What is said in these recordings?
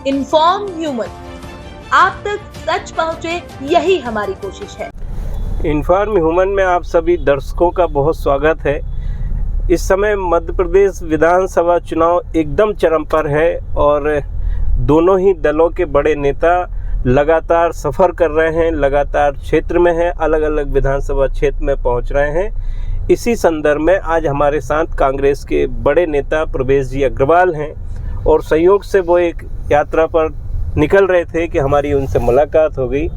Inform human, आप तक सच पहुंचे, यही हमारी कोशिश है। इन्फॉर्म ह्यूमन में आप सभी दर्शकों का बहुत स्वागत है। इस समय मध्य प्रदेश विधानसभा चुनाव एकदम चरम पर है और दोनों ही दलों के बड़े नेता लगातार सफ़र कर रहे हैं, लगातार क्षेत्र में हैं, अलग अलग विधानसभा क्षेत्र में पहुंच रहे हैं। इसी संदर्भ में आज हमारे साथ कांग्रेस के बड़े नेता प्रवेश जी अग्रवाल हैं और संयोग से वो एक यात्रा पर निकल रहे थे कि हमारी उनसे मुलाकात हो गई।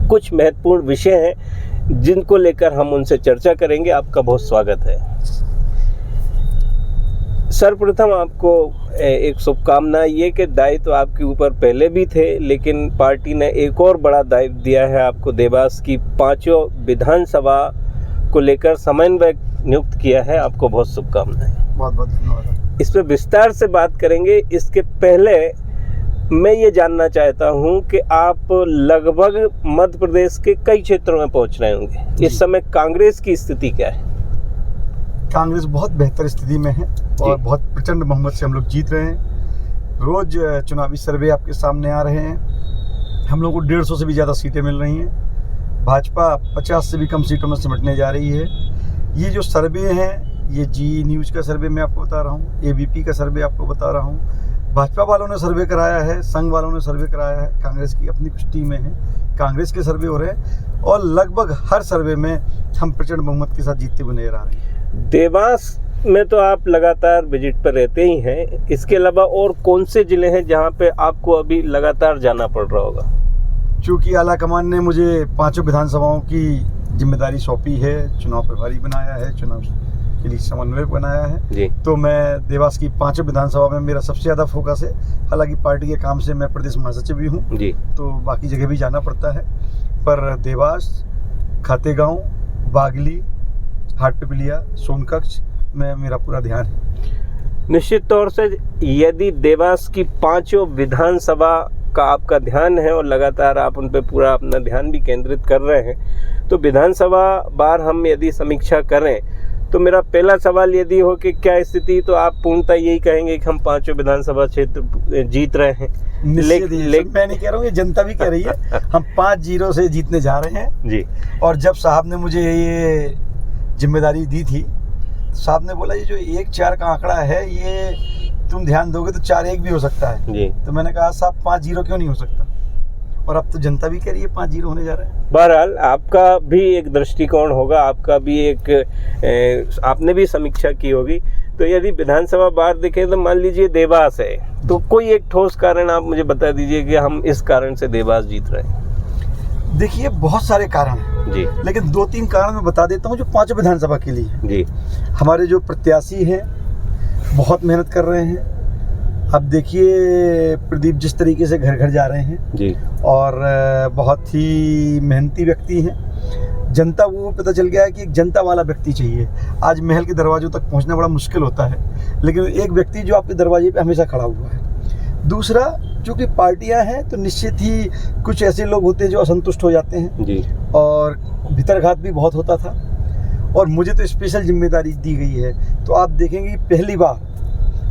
कुछ महत्वपूर्ण विषय हैं जिनको लेकर हम उनसे चर्चा करेंगे। आपका बहुत स्वागत है। सर्वप्रथम आपको एक शुभकामना ये कि दायित्व तो आपके ऊपर पहले भी थे, लेकिन पार्टी ने एक और बड़ा दायित्व दिया है आपको। देवास की 5 विधानसभा को लेकर समन्वयक नियुक्त किया है। आपको बहुत शुभकामनाएं। बहुत बहुत धन्यवाद। इस पर विस्तार से बात करेंगे। इसके पहले मैं ये जानना चाहता हूँ कि आप लगभग मध्य प्रदेश के कई क्षेत्रों में पहुँच रहे होंगे। इस समय कांग्रेस की स्थिति क्या है? कांग्रेस बहुत बेहतर स्थिति में है और बहुत प्रचंड बहुमत से हम लोग जीत रहे हैं। रोज चुनावी सर्वे आपके सामने आ रहे हैं। हम लोग को 150 से भी ज़्यादा सीटें मिल रही हैं। भाजपा 50 से भी कम सीटों में सिमटने जा रही है। ये जो सर्वे हैं, ये जी न्यूज़ का सर्वे मैं आपको बता रहा हूँ, ABP का सर्वे आपको बता रहा हूँ। भाजपा वालों ने सर्वे कराया है, संघ वालों ने सर्वे कराया है, कांग्रेस की अपनी कुछ टीमें हैं, कांग्रेस के सर्वे हो रहे हैं और लगभग हर सर्वे में हम प्रचंड बहुमत के साथ जीतते हुए नजर आ रहे हैं। देवास में तो आप लगातार विजिट पर रहते ही हैं। इसके अलावा और कौन से जिले हैं जहां पे आपको अभी लगातार जाना पड़ रहा होगा? चूँकि आलाकमान ने मुझे 5 विधानसभाओं की जिम्मेदारी सौंपी है, चुनाव प्रभारी बनाया है, चुनाव के लिए समन्वयक बनाया है जी। तो मैं देवास की 5 विधानसभा में मेरा सबसे ज़्यादा फोकस है। हालांकि पार्टी के काम से मैं प्रदेश महासचिव भी हूँ जी, तो बाकी जगह भी जाना पड़ता है, पर देवास, खातेगांव, बागली, हाटपिपलिया, सोनकच्छ में मेरा पूरा ध्यान है। निश्चित तौर से यदि देवास की 5 विधानसभा का आपका ध्यान है और लगातार आप उन पर पूरा अपना ध्यान भी केंद्रित कर रहे हैं, तो विधानसभा बार हम यदि समीक्षा करें तो मेरा पहला सवाल यदि हो कि क्या स्थिति, तो आप पूर्णतः यही कहेंगे कि हम 5 विधानसभा क्षेत्र जीत रहे हैं। मैं नहीं कह रहा हूँ, ये जनता भी कह रही है। हम 5-0 से जीतने जा रहे हैं जी। और जब साहब ने मुझे ये जिम्मेदारी दी थी, साहब ने बोला ये जो 1-4 का आंकड़ा है, ये तुम ध्यान दोगे तो 4-1 भी हो सकता है जी। तो मैंने कहा साहब 5-0 क्यों नहीं हो सकता, और अब तो जनता भी कह रही है 5-0 होने जा रहा है। बहरहाल आपका भी एक दृष्टिकोण होगा, आपका भी एक आपने भी समीक्षा की होगी। तो यदि विधानसभा बार देखें तो मान लीजिए देवास है, तो कोई एक ठोस कारण आप मुझे बता दीजिए कि हम इस कारण से देवास जीत रहे हैं। देखिए बहुत सारे कारण हैं जी, लेकिन 2-3 कारण मैं बता देता हूँ जो 5 विधानसभा के लिए जी। हमारे जो प्रत्याशी हैं बहुत मेहनत कर रहे हैं। अब देखिए प्रदीप जिस तरीके से घर घर जा रहे हैं जी, और बहुत ही मेहनती व्यक्ति हैं। जनता को पता चल गया है कि एक जनता वाला व्यक्ति चाहिए। आज महल के दरवाजों तक पहुंचना बड़ा मुश्किल होता है, लेकिन एक व्यक्ति जो आपके दरवाजे पे हमेशा खड़ा हुआ है। दूसरा, चूँकि पार्टियां हैं तो निश्चित ही कुछ ऐसे लोग होते हैं जो असंतुष्ट हो जाते हैं जी, और भीतरघात भी बहुत होता था, और मुझे तो स्पेशल जिम्मेदारी दी गई है। तो आप देखेंगे पहली बार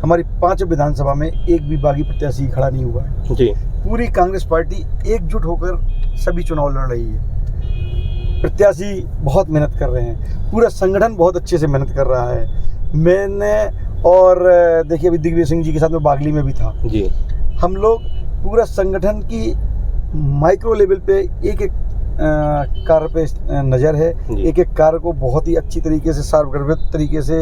हमारी 5 विधानसभा में एक भी बागी प्रत्याशी खड़ा नहीं हुआ है जी। पूरी कांग्रेस पार्टी एकजुट होकर सभी चुनाव लड़ रही है। प्रत्याशी बहुत मेहनत कर रहे हैं, पूरा संगठन बहुत अच्छे से मेहनत कर रहा है। मैंने और देखिए अभी दिग्विजय सिंह जी के साथ में बागली में भी था जी। हम लोग पूरा संगठन की माइक्रो लेवल पे एक एक कार्य पे नज़र है, एक एक कार्य को बहुत ही अच्छी तरीके से सार्वगर्भित तरीके से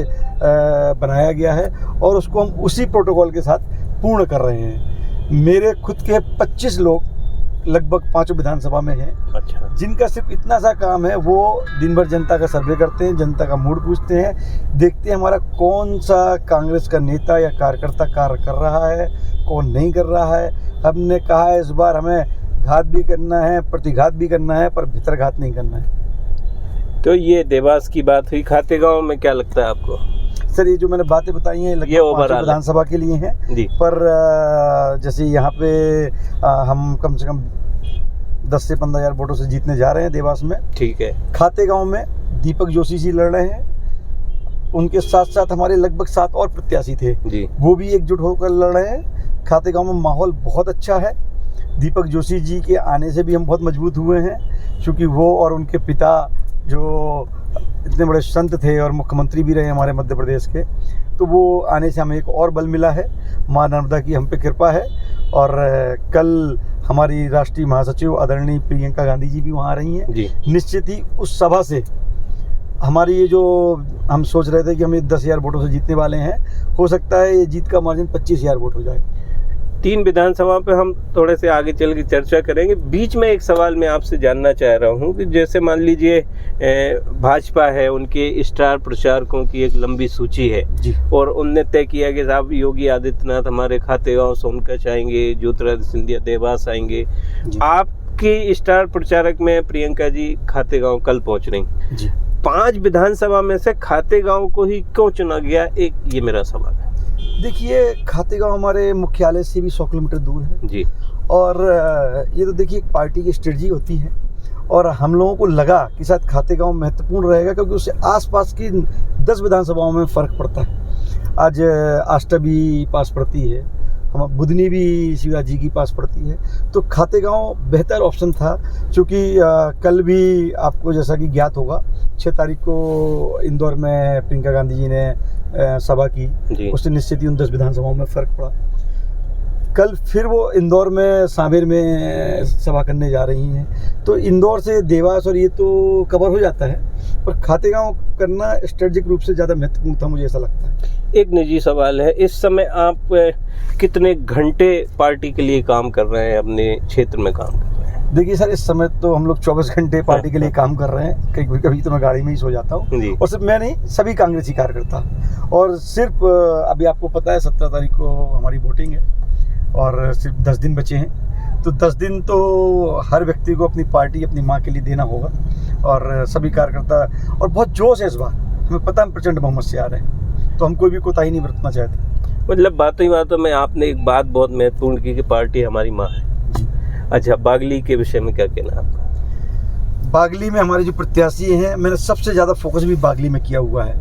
बनाया गया है और उसको हम उसी प्रोटोकॉल के साथ पूर्ण कर रहे हैं। मेरे खुद के 25 लोग लगभग 5 विधानसभा में हैं। अच्छा। जिनका सिर्फ इतना सा काम है, वो दिन भर जनता का सर्वे करते हैं, जनता का मूड पूछते हैं, देखते हैं हमारा कौन सा कांग्रेस का नेता या कार्यकर्ता कार्य कर रहा है, कौन नहीं कर रहा है। हमने कहा है इस बार हमें घात भी करना है, प्रतिघात भी करना है, पर भीतरघात नहीं करना है। तो ये देवास की बात हुई। खातेगांव में क्या लगता है आपको? सर ये जो मैंने बातें बताई हैं ये ओवरऑल विधानसभा के लिए हैं जी, पर जैसे यहाँ पे हम कम से कम 10 से 15 हज़ार वोटों से जीतने जा रहे हैं देवास में। ठीक है। खातेगांव में दीपक जोशी जी लड़ रहे हैं, उनके साथ साथ हमारे लगभग 7 और प्रत्याशी थे जी, वो भी एकजुट होकर लड़ रहे हैं। खातेगांव में माहौल बहुत अच्छा है। दीपक जोशी जी के आने से भी हम बहुत मजबूत हुए हैं, क्योंकि वो और उनके पिता जो इतने बड़े संत थे और मुख्यमंत्री भी रहे हमारे मध्य प्रदेश के, तो वो आने से हमें एक और बल मिला है। माँ नर्मदा की हम पे कृपा है। और कल हमारी राष्ट्रीय महासचिव आदरणीय प्रियंका गांधी जी भी वहाँ आ रही हैं जी। निश्चित ही उस सभा से हमारी ये जो हम सोच रहे थे कि हम 10,000 वोटों से जीतने वाले हैं, हो सकता है ये जीत का मार्जिन 25,000 वोट हो जाए। 3 विधानसभा पे हम थोड़े से आगे चल के चर्चा करेंगे। बीच में एक सवाल मैं आपसे जानना चाह रहा हूँ कि जैसे मान लीजिए भाजपा है, उनके स्टार प्रचारकों की एक लंबी सूची है जी। और उनने तय किया कि साहब योगी आदित्यनाथ हमारे खातेगांव सोनकच्छ आएंगे, ज्योतिरादित्य सिंधिया देवास आएंगे। आपके स्टार प्रचारक में प्रियंका जी खातेगांव कल पहुँच रही जी। 5 विधानसभा में से खातेगांव को ही क्यों चुना गया, एक ये मेरा सवाल है। देखिए, खातेगांव हमारे मुख्यालय से भी 100 किलोमीटर दूर है जी। और ये तो देखिए एक पार्टी की स्ट्रेटजी होती है, और हम लोगों को लगा कि शायद खातेगांव महत्वपूर्ण रहेगा, क्योंकि उससे आसपास की 10 विधानसभाओं में फ़र्क पड़ता है। आज आष्टा भी पास पड़ती है, हम बुधनी भी शिवराज जी की पास पड़ती है, तो खातेगांव बेहतर ऑप्शन था। क्योंकि कल भी आपको जैसा कि ज्ञात होगा 6 तारीख को इंदौर में प्रियंका गांधी जी ने सभा की, उससे निश्चित ही उन 10 विधानसभाओं में फ़र्क पड़ा। कल फिर वो इंदौर में सांवेर में सभा करने जा रही हैं, तो इंदौर से देवास और ये तो कवर हो जाता है, पर खातेगांव करना स्ट्रेटेजिक रूप से ज़्यादा महत्वपूर्ण था, मुझे ऐसा लगता है। एक निजी सवाल है, इस समय आप कितने घंटे पार्टी के लिए काम कर रहे हैं, अपने क्षेत्र में काम कर रहे हैं? देखिए सर, इस समय तो हम लोग 24 घंटे पार्टी के लिए काम कर रहे हैं। कभी कभी तो मैं गाड़ी में ही सो जाता हूँ, और सिर्फ मैं नहीं, सभी कांग्रेसी कार्यकर्ता। और सिर्फ अभी आपको पता है 17 तारीख को हमारी वोटिंग है और सिर्फ 10 दिन बचे हैं, तो 10 दिन तो हर व्यक्ति को अपनी पार्टी, अपनी माँ के लिए देना होगा। और सभी कार्यकर्ता, और बहुत जोश है इस बार, हमें पता है प्रचंड बहुमत से आ रहे हैं, तो हम कोई भी कोताही नहीं बरतना चाहते। मतलब बातों में आपने एक बात बहुत महत्वपूर्ण की कि पार्टी हमारी माँ है। अच्छा, बागली के विषय में क्या कहना है आपका? बागली में हमारे जो प्रत्याशी हैं, मैंने सबसे ज़्यादा फोकस भी बागली में किया हुआ है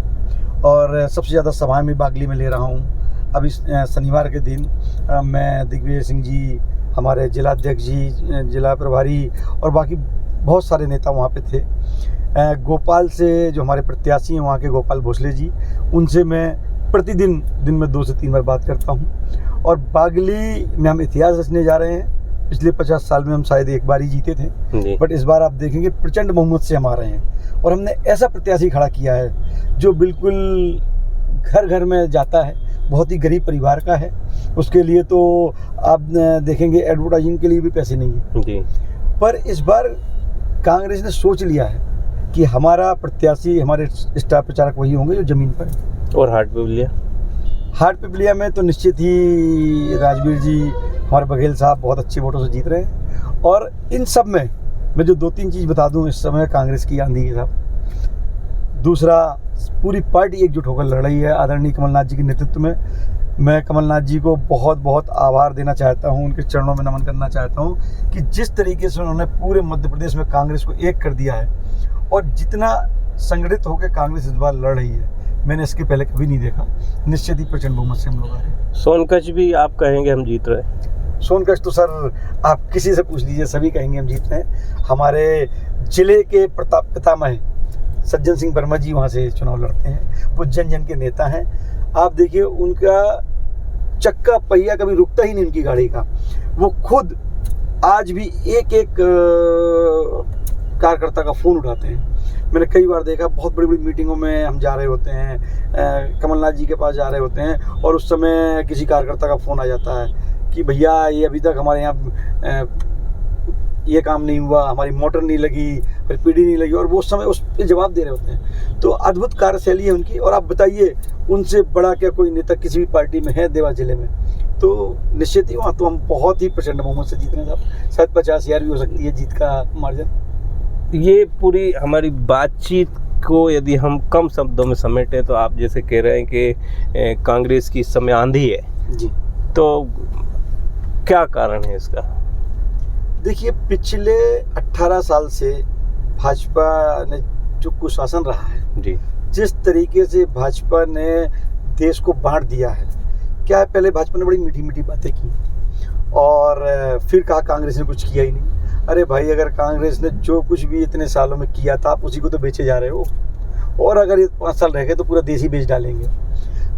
और सबसे ज़्यादा सभाएं भी बागली में ले रहा हूँ। अभी शनिवार के दिन मैं दिग्विजय सिंह जी, हमारे जिलाध्यक्ष जी, जिला प्रभारी और बाकी बहुत सारे नेता वहाँ पे थे। गोपाल से जो हमारे प्रत्याशी हैं वहाँ के, गोपाल भोसले जी, उनसे मैं प्रतिदिन दिन में 2 से 3 बार बात करता हूँ। और बागली में हम इतिहास रचने जा रहे हैं। पिछले 50 साल में हम शायद एक बार ही जीते थे, बट इस बार आप देखेंगे प्रचंड बहुमत से हम आ रहे हैं। और हमने ऐसा प्रत्याशी खड़ा किया है जो बिल्कुल घर घर में जाता है, बहुत ही गरीब परिवार का है। उसके लिए तो आप देखेंगे एडवर्टाइजिंग के लिए भी पैसे नहीं है जी। पर इस बार कांग्रेस ने सोच लिया है कि हमारा प्रत्याशी, हमारे स्टार प्रचारक वही होंगे जो ज़मीन पर है। और हाट पिपलिया में तो निश्चित ही राजवीर जी, हमारे बघेल साहब बहुत अच्छे वोटों से जीत रहे हैं। और इन सब में मैं जो 2-3 चीज़ बता दूं, इस समय कांग्रेस की आंधी है साहब। दूसरा, पूरी पार्टी एकजुट होकर लड़ रही है आदरणीय कमलनाथ जी के नेतृत्व में। मैं कमलनाथ जी को बहुत बहुत आभार देना चाहता हूं, उनके चरणों में नमन करना चाहता हूं कि जिस तरीके से उन्होंने पूरे मध्य प्रदेश में कांग्रेस को एक कर दिया है और जितना संगठित होकर कांग्रेस इस बार लड़ रही है, मैंने इसके पहले कभी नहीं देखा। निश्चित ही प्रचंड बहुमत से हम लोग आ रहे हैं। सोनकच्छ भी आप कहेंगे हम जीत रहे हैं? सोनकच्छ तो सर आप किसी से पूछ लीजिए, सभी कहेंगे हम जीत रहे हैं। हमारे जिले के पितामह सज्जन सिंह वर्मा जी वहाँ से चुनाव लड़ते हैं, वो जन जन के नेता हैं। आप देखिए, उनका चक्का पहिया कभी रुकता ही नहीं उनकी गाड़ी का। वो खुद आज भी एक एक कार्यकर्ता का फ़ोन उठाते हैं। मैंने कई बार देखा, बहुत बड़ी बड़ी मीटिंगों में हम जा रहे होते हैं, कमलनाथ जी के पास जा रहे होते हैं, और उस समय किसी कार्यकर्ता का फ़ोन आ जाता है कि भैया ये अभी तक हमारे यहाँ ये काम नहीं हुआ, हमारी मोटर नहीं लगी, फिर पीढ़ी नहीं लगी, और वो उस समय उस पर जवाब दे रहे होते हैं। तो अद्भुत कार्यशैली है उनकी। और आप बताइए, उनसे बड़ा क्या कोई नेता किसी भी पार्टी में है देवास जिले में? तो निश्चित ही वहाँ तो हम बहुत ही प्रचंड बहुमत से जीत रहे हैं साहब। शायद 50,000 भी हो सकती है जीत का मार्जिन। ये पूरी हमारी बातचीत को यदि हम कम शब्दों में समेटें तो आप जैसे कह रहे हैं कि कांग्रेस की इस समय आंधी है जी, तो क्या कारण है इसका? देखिए, पिछले 18 साल से भाजपा ने जो कुशासन रहा है जी, जिस तरीके से भाजपा ने देश को बांट दिया है, क्या है, पहले भाजपा ने बड़ी मीठी मीठी बातें की और फिर कहा कांग्रेस ने कुछ किया ही नहीं। अरे भाई, अगर कांग्रेस ने जो कुछ भी इतने सालों में किया था, आप उसी को तो बेचे जा रहे हो, और अगर ये 5 साल रह गए तो पूरा देश ही बेच डालेंगे।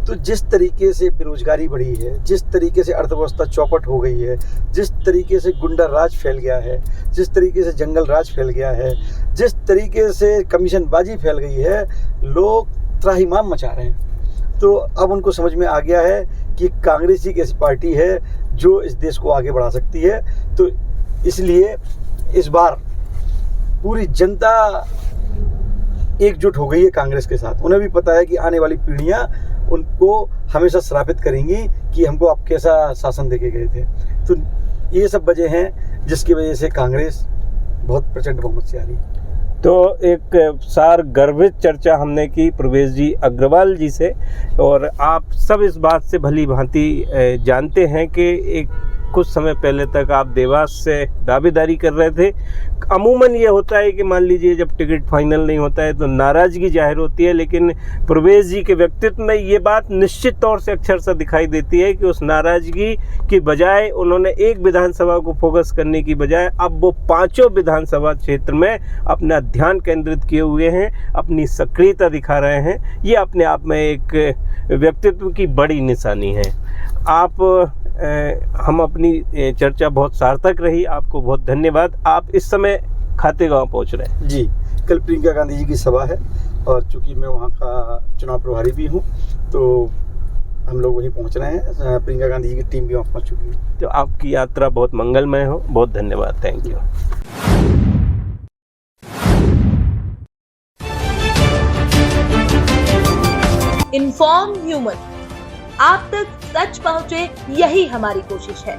तो जिस तरीके से बेरोजगारी बढ़ी है, जिस तरीके से अर्थव्यवस्था चौपट हो गई है, जिस तरीके से गुंडा राज फैल गया है, जिस तरीके से जंगल राज फैल गया है, जिस तरीके से कमीशनबाजी फैल गई है, लोग त्राहिमाम मचा रहे हैं। तो अब उनको समझ में आ गया है कि कांग्रेस ही एक ऐसी पार्टी है जो इस देश को आगे बढ़ा सकती है। तो इसलिए इस बार पूरी जनता एकजुट हो गई है कांग्रेस के साथ। उन्हें भी पता है कि आने वाली पीढ़ियां उनको हमेशा श्रापित करेंगी कि हमको आप कैसा शासन देके गए थे। तो ये सब वजह हैं जिसकी वजह से कांग्रेस बहुत प्रचंड बहुमत से आ रही है। तो एक सार गर्वित चर्चा हमने की प्रवेश जी अग्रवाल जी से, और आप सब इस बात से भली भांति जानते हैं कि एक कुछ समय पहले तक आप देवास से दावेदारी कर रहे थे। अमूमन ये होता है कि मान लीजिए जब टिकट फाइनल नहीं होता है तो नाराज़गी जाहिर होती है, लेकिन प्रवेश जी के व्यक्तित्व में ये बात निश्चित तौर से अक्षरशः दिखाई देती है कि उस नाराज़गी की बजाय उन्होंने एक विधानसभा को फोकस करने की बजाय अब वो 5 विधानसभा क्षेत्र में अपना ध्यान केंद्रित किए हुए हैं, अपनी सक्रियता दिखा रहे हैं। ये अपने आप में एक व्यक्तित्व की बड़ी निशानी है। हम अपनी चर्चा बहुत सार्थक रही, आपको बहुत धन्यवाद। आप इस समय खातेगांव पहुंच रहे हैं। जी, कल प्रियंका गांधी जी की सभा है और चूंकि मैं वहां का चुनाव प्रभारी भी हूं, तो हम लोग वहीं पहुंच रहे हैं। प्रियंका गांधी जी की टीम भी वहां पहुंच चुकी है। तो आपकी यात्रा बहुत मंगलमय हो। बहुत धन्यवाद। Thank you. इन्फॉर्म ह्यूमन, आप तक सच पहुंचे, यही हमारी कोशिश है।